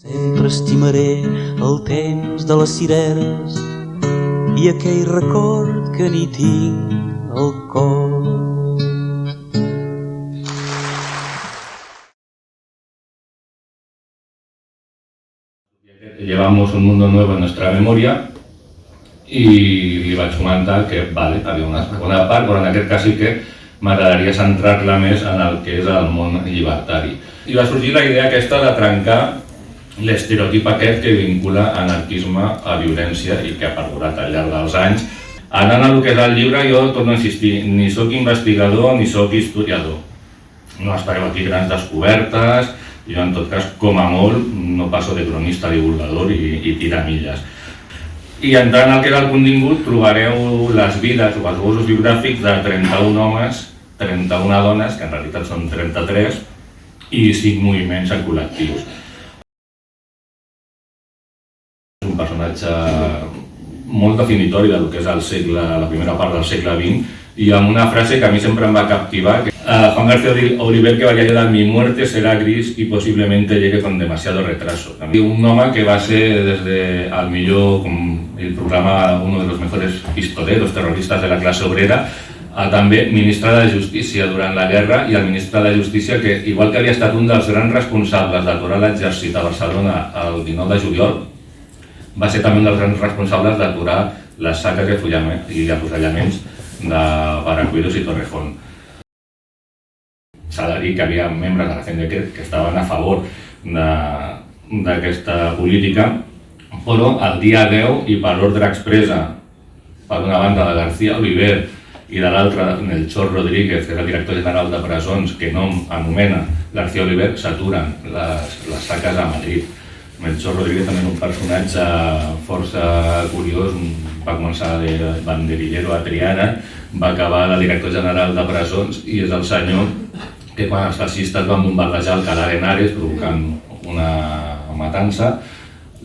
Sempre estimaré el temps de les cireres i aquell record que ni tinc al cor. Llevamos un mundo nuevo en nuestra memoria i li vaig comentar que vale, havia una segona part, però en aquest cas sí que m'agradaria centrar-la més en el que és el món llibertari. I va sorgir la idea aquesta de trencar l'estereotip aquest que vincula anarquisme a violència i que ha perdurat al llarg dels anys. Anant al que és el llibre, jo torno a insistir, ni sóc investigador ni sóc historiador. No espereu aquí grans descobertes, jo en tot cas, com a molt, no passo de cronista, divulgador i tiramilles. I entrant al que és el contingut, trobareu les vides o els gossos biogràfics de 31 homes, 31 dones, que en realitat són 33, i 5 moviments col·lectius. És un personatge molt definitori del que és la primera part del segle XX, i amb una frase que a mi sempre em va captivar. Juan García Oliver, que varía de mi muerte será gris y posiblemente llegue con demasiado retraso. Un home que va ser desde al millor, com ell proclama, uno de los mejores pistoleros terroristas de la classe obrera, a també ministre de Justícia durant la guerra, i el ministre de Justícia que, igual que havia estat un dels grans responsables d'aturar l'exèrcit a Barcelona el 19 de juliol, va ser també un dels grans responsables d'aturar les saques i afusellaments de Paracuelos i Torrejón. S'ha de dir que hi havia membres de la gent que estaven a favor d'aquesta política, però el dia 10, i per ordre expressa per una banda de García Oliver i de l'altra Melchor Rodríguez, que és el director general de presons, que no anomena García Oliver, s'aturen les saques a Madrid. Melchor Rodríguez també és un personatge força curiós, va començar de banderillero a Triana, va acabar de director general de presons i és el senyor que quan els fascistes van bombardejar Alcalá de Henares provocant una matança,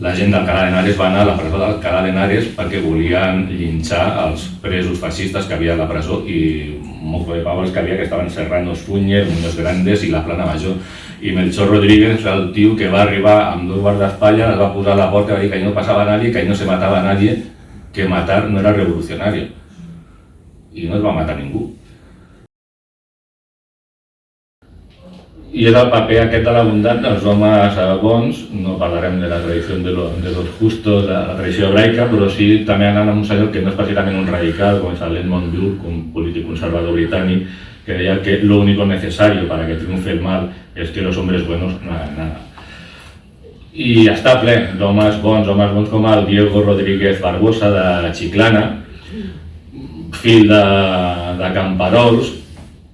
la gent d'Alcalá de Henares va anar a la presó d'Alcalá de Henares perquè volien linxar els presos fascistes que havia a la presó i molts de pavos que havia que estaven Serrano Suñer, Muñoz Grandes i la Plana Major. I Melchor Rodríguez és el tio que va arribar amb 2 guardaespatlles, es va posar a la porta i va dir que ahí no passava nadie, que ahí no se matava a nadie, que matar no era revolucionario. I no es va matar ningú. I és el paper aquest de la bondat dels homes bons. No parlarem de la tradició de los justos, de la tradició hebraica, però sí també anant amb un senyor que no és precisament un radical, com és l'Edmund Burke, un polític conservador britànic, que deia que lo único necesario para que triunfe el mal es que los hombres buenos no hagan nada. I està ple d'homes bons com el Diego Rodríguez Barbosa de Chiclana, fill de camperols,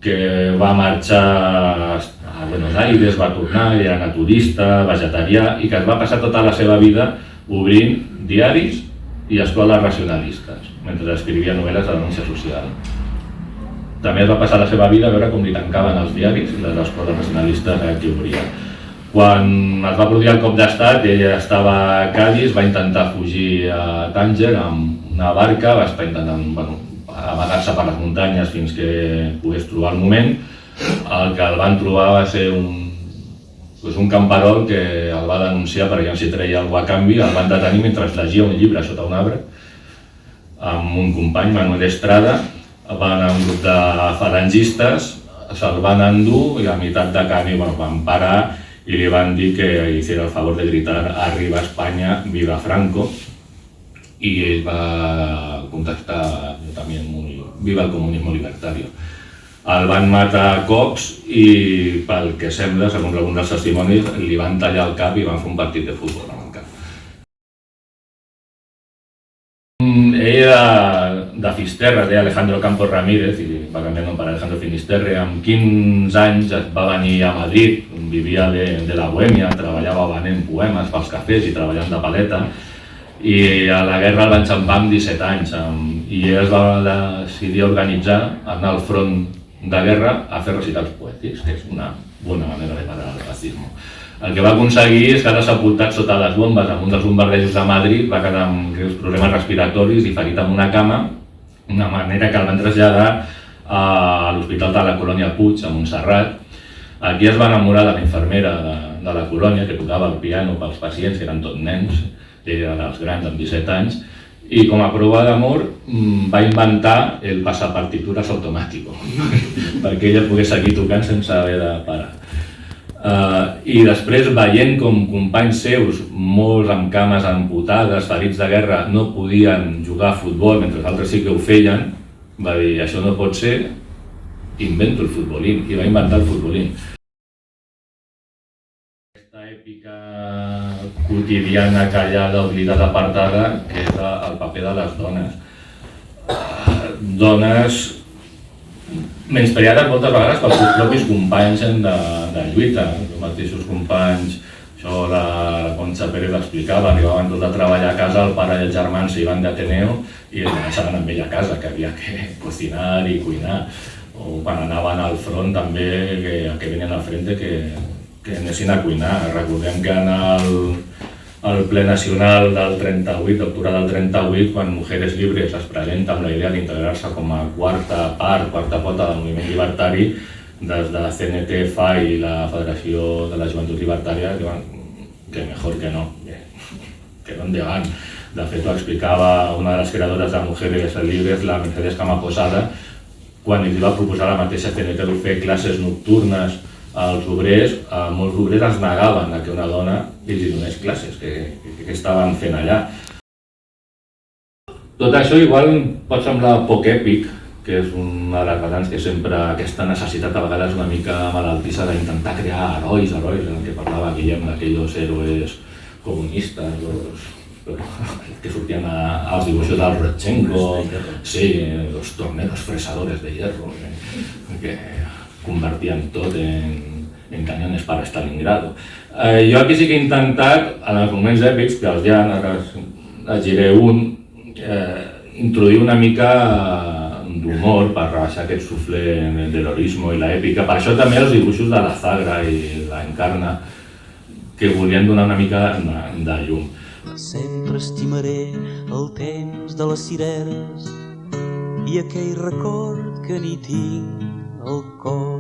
que va marxar a Buenos Aires, va tornar, era naturista, vegetarià, i que es va passar tota la seva vida obrint diaris i escoles racionalistes, mentre escrivia novel·les de denúncia social. També es va passar la seva vida a veure com li tancaven els diaris i les escoles racionalistes que obria. Quan es va produir el cop d'estat, ella estava a Cádiz, va intentar fugir a Tànger amb una barca, va estar intentant amagar-se per les muntanyes fins que pogués trobar el moment. El que el van trobar va ser un camperol que el va denunciar perquè si treia alguna cosa a canvi, el van detenir mentre llegia un llibre sota un arbre amb un company, Manuel Estrada. Va anar un grup de falangistes, se'l van endur i a meitat de camí van parar i li van dir que hiciera el favor de gritar «Arriba España, viva Franco», i ell va contestar també «Viva el comunismo libertario». El van matar a cops i, pel que sembla, segons alguns dels testimonis, li van tallar el cap i van fer un partit de futbol amb el cap. Ell era de Fisterra, es deia Alejandro Campos Ramírez, i va canviar el nom per Alejandro Finisterre. Amb 15 anys va venir a Madrid, vivia de la bohèmia, treballava venent poemes pels cafès i treballant de paleta, i a la guerra el van xampar amb 17 anys, i ell es va decidir organitzar, anar al front de guerra a fer recitals poètics, que és una bona manera de parar el racisme. El que va aconseguir és quedar sepultat sota les bombes amb un dels bombardejos de Madrid, va quedar amb greus problemes respiratoris i ferit amb una cama, una manera que el van traslladar a l'Hospital de la Colònia Puig, a Montserrat, Aquí es va enamorar de la infermera de la colònia, que tocava el piano pels pacients, que eren tots nens, ell era dels grans, amb 17 anys, i com a prova d'amor va inventar el passapartitures automàtico, perquè ella pogués seguir tocant sense haver de parar. I després, veient com companys seus, molts amb cames amputades, ferits de guerra, no podien jugar a futbol, mentre els altres sí que ho feien, va dir, això no pot ser, invento el futbolín, i va inventar el futbolín. Aquesta èpica quotidiana, callada, oblidada, apartada, que és el paper de les dones. Dones menyspreades moltes vegades pels seus propis companys de lluita. Els mateixos companys, això la Concha Pérez l'explicava, arribaven tots a treballar a casa, el pare i els germans s'hi van d'Ateneo i es deixaven amb ell a casa, que havia que cocinar i cuinar. O quan anaven al front també, que venien al frente, que anessin a cuinar. Recordem que en el ple nacional del 38, d'octubre del 38, quan Mujeres Libres es presenta amb la idea d'integrar-se com a quarta pota del moviment llibertari, des de CNT, FAI i la Federació de la Joventut Llibertària, diuen que mejor que no, que no endavant. De fet, ho explicava una de les creadores de Mujeres Libres, la Mercedes Camaposada, quan els va proposar la mateixa CNT de fer classes nocturnes als obrers, molts obrers es negaven a que una dona els donés classes, que estaven fent allà. Tot això igual pot semblar poc èpic, que és una de les vegades que sempre aquesta necessitat a vegades una mica malaltissa d'intentar crear herois, en què parlava Guillem d'aquells héroes comunistes, que sortien als dibuixos del Rodchenko, sí, los torneros fresadores de hierro, que convertien tot en canyones per a Stalingrado. Jo aquí sí que he intentat, en els moments èpics, que els hi ha, ara llegiré un, introduir una mica d'humor per rebaixar aquest suflé de l'heroisme i l'èpica. Per això també els dibuixos de la Zagra i la Encarna, que volien donar una mica de llum. Sempre estimaré el temps de les cireres i aquell record que n'hi tinc al cor.